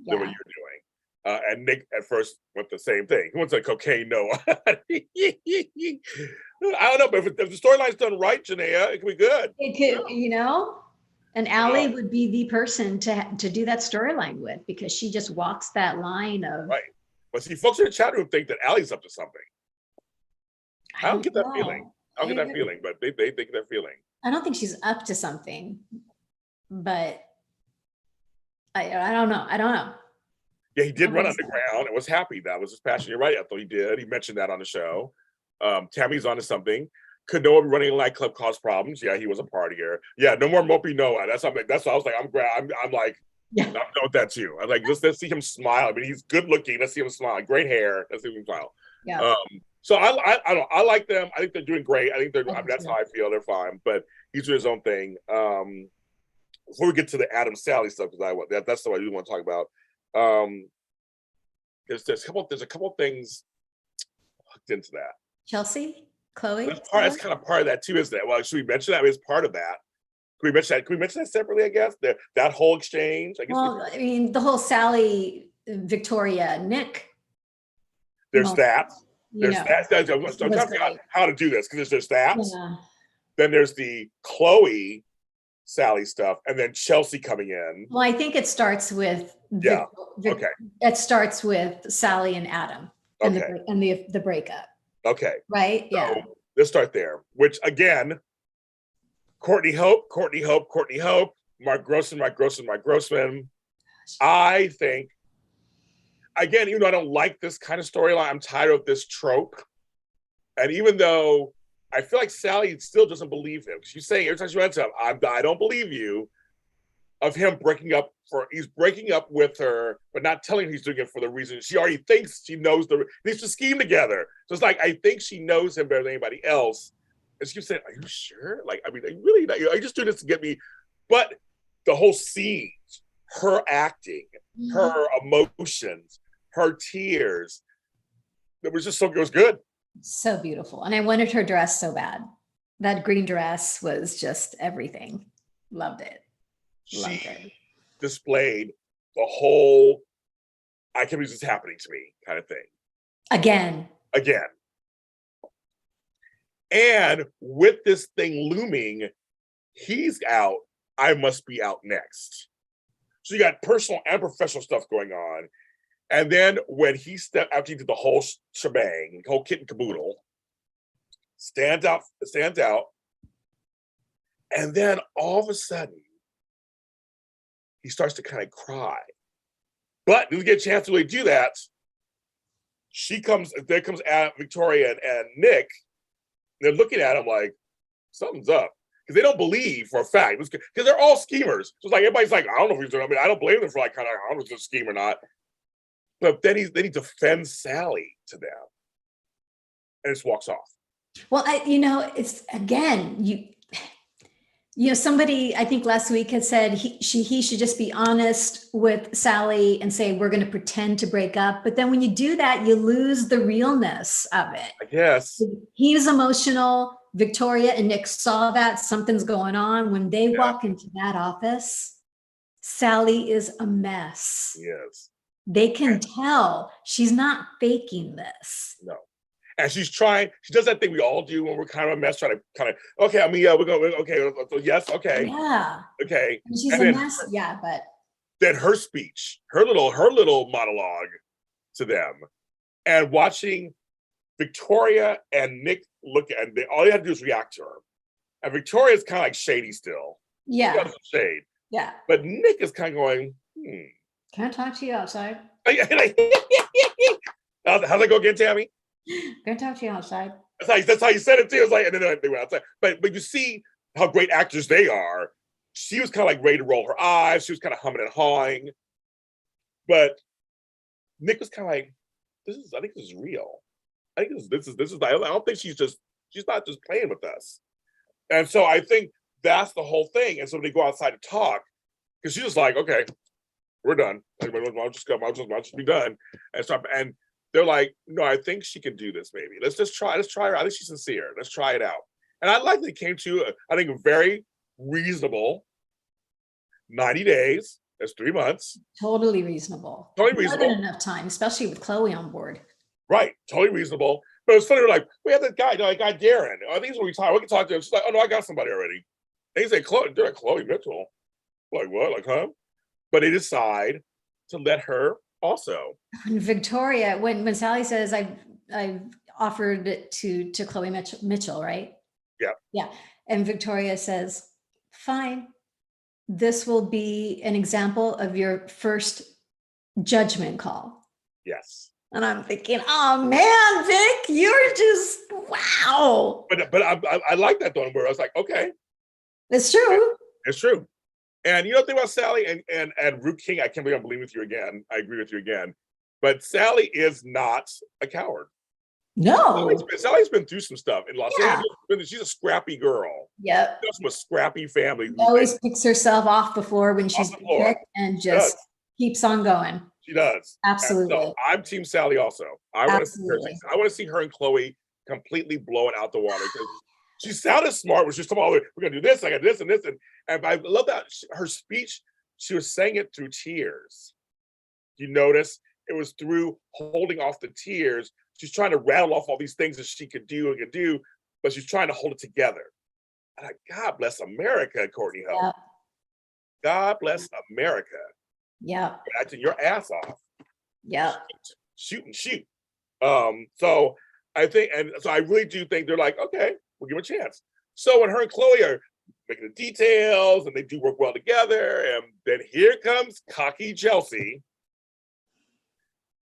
than what you're doing. And Nick at first went the same thing. He went to cocaine Noah. I don't know, but if the storyline's done right, Janaea, it could be good. It could, and Allie would be the person to do that storyline with, because she just walks that line of right. But see, folks in the chat room think that Allie's up to something. I don't get that feeling. I don't get that feeling, but they get that feeling. I don't think she's up to something, but I don't know. Yeah, he did run underground and was happy. That was his passion. You're right, Ethel. He did. He mentioned that on the show. Tami's onto something. Could Noah be running a nightclub cause problems? Yeah, he was a partier. Yeah, no more mopey Noah. That's what I was like. I'm like, I'm done with that too. I'm like, let's see him smile. I mean, he's good looking. Let's see him smile. Great hair. Let's see him smile. Yeah. So I like them. I think they're doing great. I think that's how I feel. They're fine. But he's doing his own thing. Before we get to the Adam Sally stuff, because that's what I do want to talk about. There's a couple things hooked into that. Chelsea, Chloe. That's kind of part of that too, isn't it? Well, should we mention that as part of that? Can we mention that separately? I guess that whole exchange. I mean, the whole Sally, Victoria, Nick. There's that. You know, I'm trying to figure out how to do this because there's that. Yeah. Then there's the Chloe, Sally stuff, and then Chelsea coming in. Well, I think it starts with Okay. It starts with Sally and Adam and Okay. the breakup. Okay. Right? So Yeah. let's start there. Which again, Courtney Hope, Mark Grossman. I think, again, even though I don't like this kind of storyline, I'm tired of this trope. And even though I feel like Sally still doesn't believe him, she's saying every time she runs him, I don't believe you. Of him he's breaking up with her, but not telling her he's doing it for the reason she already thinks she knows they used to scheme together. So it's like, I think she knows him better than anybody else. And she keeps saying, are you sure? Like, I mean, are you just doing this to get me? But the whole scene, her acting, her emotions, her tears, it was good. So beautiful. And I wanted her dress so bad. That green dress was just everything. Loved it. She displayed the whole, I can't believe this is happening to me kind of thing. Again. And with this thing looming, he's out, I must be out next. So you got personal and professional stuff going on. And then when he stepped after he did the whole shebang, whole kit and caboodle, stands out. And then all of a sudden, he starts to kind of cry. But doesn't get a chance to really do that. There comes Victoria and Nick. They're looking at him like, something's up. Because they don't believe for a fact. Because they're all schemers. So it's like, everybody's like, I don't know if he's doing it. I mean, I don't blame them for like, kind of, I don't know if he's a scheme or not. But then he defends Sally to them. And just walks off. Well, it's, again, somebody, I think last week had said he should just be honest with Sally and say, we're going to pretend to break up. But then when you do that, you lose the realness of it. I guess. He's emotional. Victoria and Nick saw that something's going on. When they walk into that office, Sally is a mess. Yes. They can tell she's not faking this. No. And she does that thing we all do when we're kind of a mess, trying to kind of, okay, I mean, yeah, we're going, okay, so yes, okay. Yeah. Okay. And she's a mess, yeah, but. Then her speech, her little monologue to them, and watching Victoria and Nick look at, and all you have to do is react to her. And Victoria's kind of like shady still. Yeah. She got some shade. Yeah. But Nick is kind of going, Can I talk to you outside? How's that go again, Tami? Can I talk to you outside? That's how you said it too. It's like, and then they went outside. But you see how great actors they are. She was kind of like ready to roll her eyes. She was kind of humming and hawing. But Nick was kind of like, I think this is real. I think this is. I don't think she's not just playing with us. And so I think that's the whole thing. And so when they go outside to talk, because she's just like, okay, we're done. I'll just be done. And they're like, no, I think she can do this, maybe. Let's try her. I think she's sincere. Let's try it out. And I like that it came to, I think, a very reasonable 90 days. That's 3 months. Totally reasonable. Totally reasonable. More than enough time, especially with Chloe on board. Right. Totally reasonable. But it's funny, we're like, we have that guy, Darren. I think he's retired. We can talk to him. She's like, oh, no, I got somebody already. They say, Chloe Mitchell. Like, what? Like, huh? But they decide to let her also. And Victoria, when Sally says, I offered it to Chloe Mitchell, right? Yeah. Yeah. And Victoria says, fine. This will be an example of your first judgment call. Yes. And I'm thinking, oh man, Vic, you're just, wow. But I like that though, where I was like, okay. It's true. It's true. And you know the thing about Sally and Ruth King, I can't believe I'm believing with you again. I agree with you again. But Sally is not a coward. No. Sally's been through some stuff in Los Angeles. She's a scrappy girl. Yep. She's from a scrappy family. She always picks herself off the floor when she's picked and just keeps on going. She does. Absolutely. So I'm Team Sally also. I want to see her and Chloe completely blow it out the water, because she sounded smart. Was just talking about, we're gonna do this, I got this and this, and I love that her speech. She was saying it through tears. You notice it was through holding off the tears she's trying to rattle off all these things that she could do and could do, but she's trying to hold it together. And God bless America, Courtney Hope. Yep. God bless America. Yep. Acting your ass off. Yep. Shoot and shoot. So I think, and so I really do think they're like, okay, we'll give her a chance. So when her and Chloe are making the details and they do work well together, and then here comes cocky Chelsea.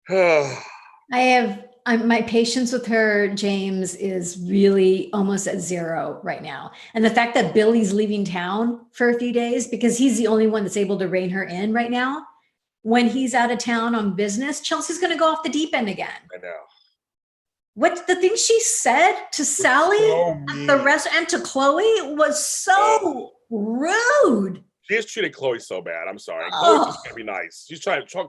My patience with her, James, is really almost at zero right now. And the fact that Billy's leaving town for a few days because he's the only one that's able to rein her in right now. When he's out of town on business, Chelsea's going to go off the deep end again. I know. What the thing she said to Sally at the restaurant and to Chloe was so rude. She has treated Chloe so bad. I'm sorry. Chloe's just trying to be nice.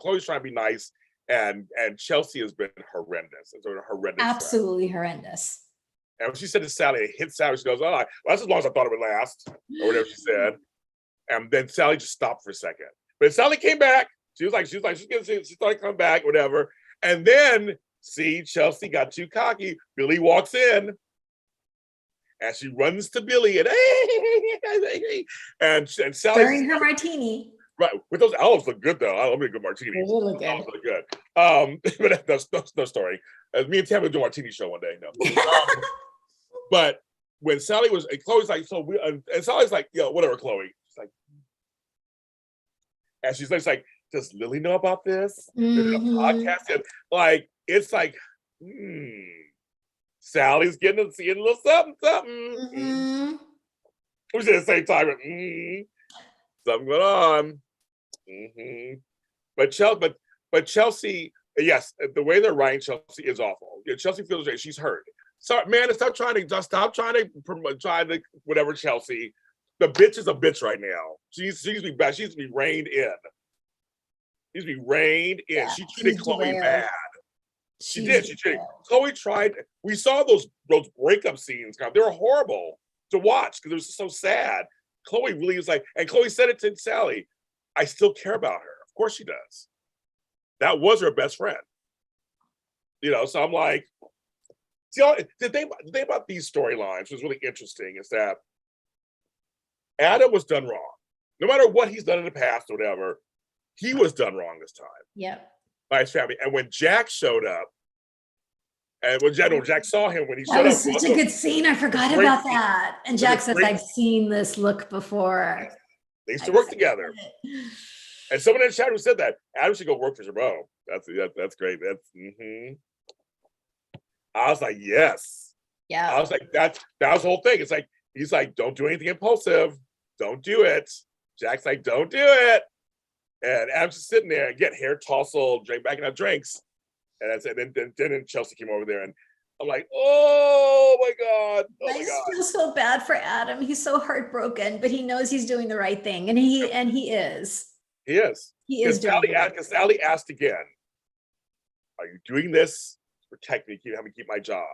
Chloe's trying to be nice. And Chelsea has been horrendous. It's been horrendous. Absolutely horrendous. And when she said to Sally, it hit Sally, she goes, oh, well, that's as long as I thought it would last, or whatever she said. And then Sally just stopped for a second. But Sally came back. She started coming back, whatever. And then, see, Chelsea got too cocky. Billy walks in. And she runs to Billy and Sally. Stirring her martini. Right, with those olives look good though. I love a good martini. They look good. Olives look good. But that's no story. Me and Tami will do a martini show one day. No. But when Sally was, and Chloe's like, so we, and Sally's like, yo, whatever, Chloe. She's like, and she's like, does Lily know about this? There's a podcast. And like, it's like, Sally's seeing a little something. We said at the same time, something going on. But Chelsea, yes, the way they're writing Chelsea is awful. Chelsea feels like she's hurt. So, man, stop trying to whatever Chelsea. The bitch is a bitch right now. She needs to be bad. She needs to be reined in. Yeah, she treated Chloe bad. She did. Chloe tried. We saw those breakup scenes. They were horrible to watch because it was so sad. Chloe really is like, and Chloe said it to Sally, I still care about her. Of course she does. That was her best friend. So I'm like, see, the thing about these storylines was really interesting is that Adam was done wrong. No matter what he's done in the past or whatever, he was done wrong this time. Yep. By his family. And when Jack showed up, and when Jack saw him when he showed up. That was such a good scene. I forgot about that. And Jack says, I've seen this look before. They used to work together. And someone in the chat who said that, Adam should go work for Jerome. That's great. I was like, yes. Yeah. I was like, that was the whole thing. It's like, he's like, don't do anything impulsive. Don't do it. Jack's like, don't do it. And Adam's just sitting there and getting hair tousled, backing up drinks. And that's it. Then Chelsea came over there, and I'm like, oh my God. I feel so bad for Adam. He's so heartbroken, but he knows he's doing the right thing. And he is. He is. He is. Because Allie asked again, are you doing this to protect me, have me keep my job?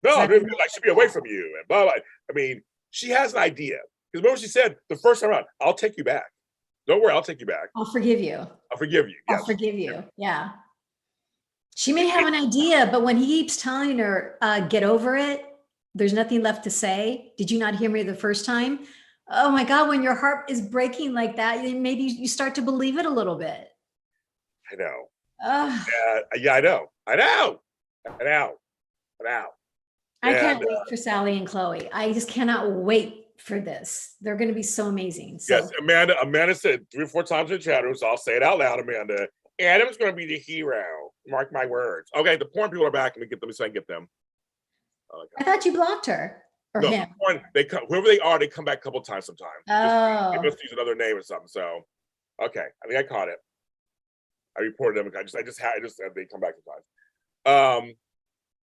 No, I should be away from you. And blah, blah. I mean, she has an idea. Because remember she said the first time around, I'll take you back. Don't worry, I'll take you back. I'll forgive you. I'll forgive you. I'll forgive you. Yeah. She may have an idea, but when he keeps telling her, get over it, there's nothing left to say. Did you not hear me the first time? Oh my God, when your heart is breaking like that, maybe you start to believe it a little bit. I know. Yeah, I know. I can't wait for Sally and Chloe. I just cannot wait for this. They're going to be so amazing. So. Yes, Amanda said 3 or 4 times in the chat room, so I'll say it out loud, Amanda. Adam's going to be the hero. Mark my words. Okay, the porn people are back. Let me see if I can get them. I thought you blocked her or him. They come, whoever they are, they come back a couple times sometimes. Oh. They must use another name or something. So, okay, I think I caught it. I reported them. They come back sometimes.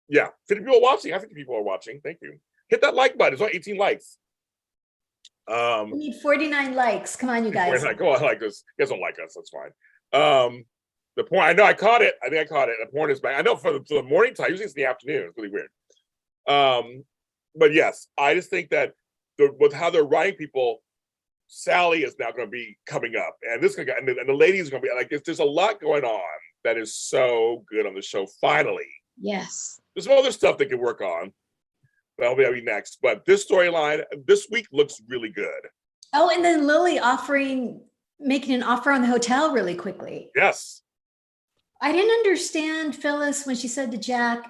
Yeah, 50 people watching. I think people are watching. Thank you. Hit that like button. It's only 18 likes. We need 49 likes. Come on, you guys. Go on, like this. You guys don't like us. That's fine. The porn, I know I caught it. I think I caught it. The porn is back. I know for the morning time, usually it's in the afternoon. It's really weird. But yes, I just think that with how they're writing people, Sally is now going to be coming up, and the ladies are going to be like, there's a lot going on that is so good on the show. Finally, Yes. There's some other stuff they can work on. That'll be next. But this storyline this week looks really good. Oh, and then Lily making an offer on the hotel really quickly. Yes. I didn't understand Phyllis when she said to Jack,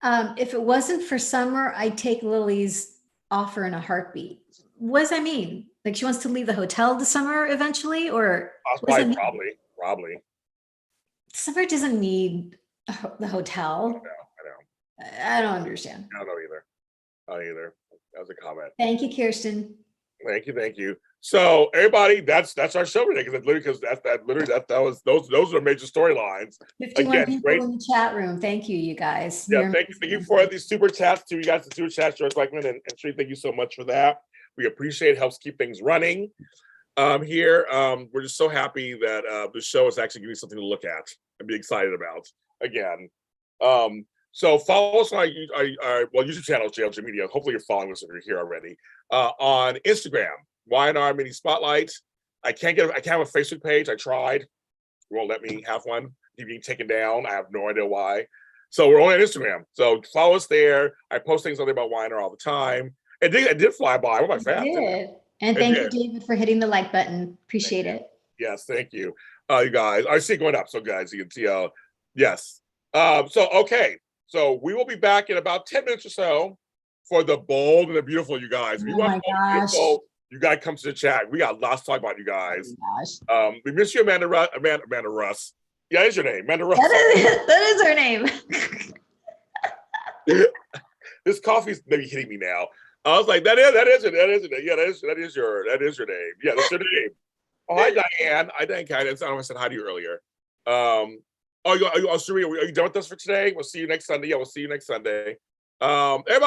if it wasn't for Summer, I'd take Lily's offer in a heartbeat. What does that mean? Like she wants to leave the hotel to Summer eventually, or probably. Summer doesn't need the hotel. I know. I don't understand. I don't know either. Not either. That was a comment. Thank you, Kirsten. Thank you. So everybody, that's our show today because those are major storylines. 51 people in the chat room. Thank you, you guys. Yeah, thank you for these super chats too. You guys, the super chats, George Blackman and Sri, thank you so much for that. We appreciate it. Helps keep things running. Here, we're just so happy that the show is actually giving you something to look at and be excited about again. So follow us on our YouTube channel, JLJ Media. Hopefully you're following us if you're here already. On Instagram, Y&R Mini Spotlight. I can't have a Facebook page. I tried. It won't let me have one. Keep being taken down. I have no idea why. So we're only on Instagram. So follow us there. I post things on there about Y&R all the time. It did fly by. What am I fast? And thank you, David, for hitting the like button. Appreciate it. Yes, thank you. You guys, I see it going up. So guys, you can see yes. Okay. So we will be back in about 10 minutes or so for the bold and the beautiful, you guys. If you want beautiful, you gotta come to the chat. We got lots to talk about, you guys. Oh we miss you, Amanda Russ. Yeah, that is your name, Amanda Russ. That is her name. This coffee's maybe hitting me now. I was like, that is it. Yeah, that is your name. Yeah, that's your name. Oh, hi, Diane. I don't know if I said hi to you earlier. Are you done with us for today? We'll see you next Sunday. Yeah, we'll see you next Sunday. Everybody.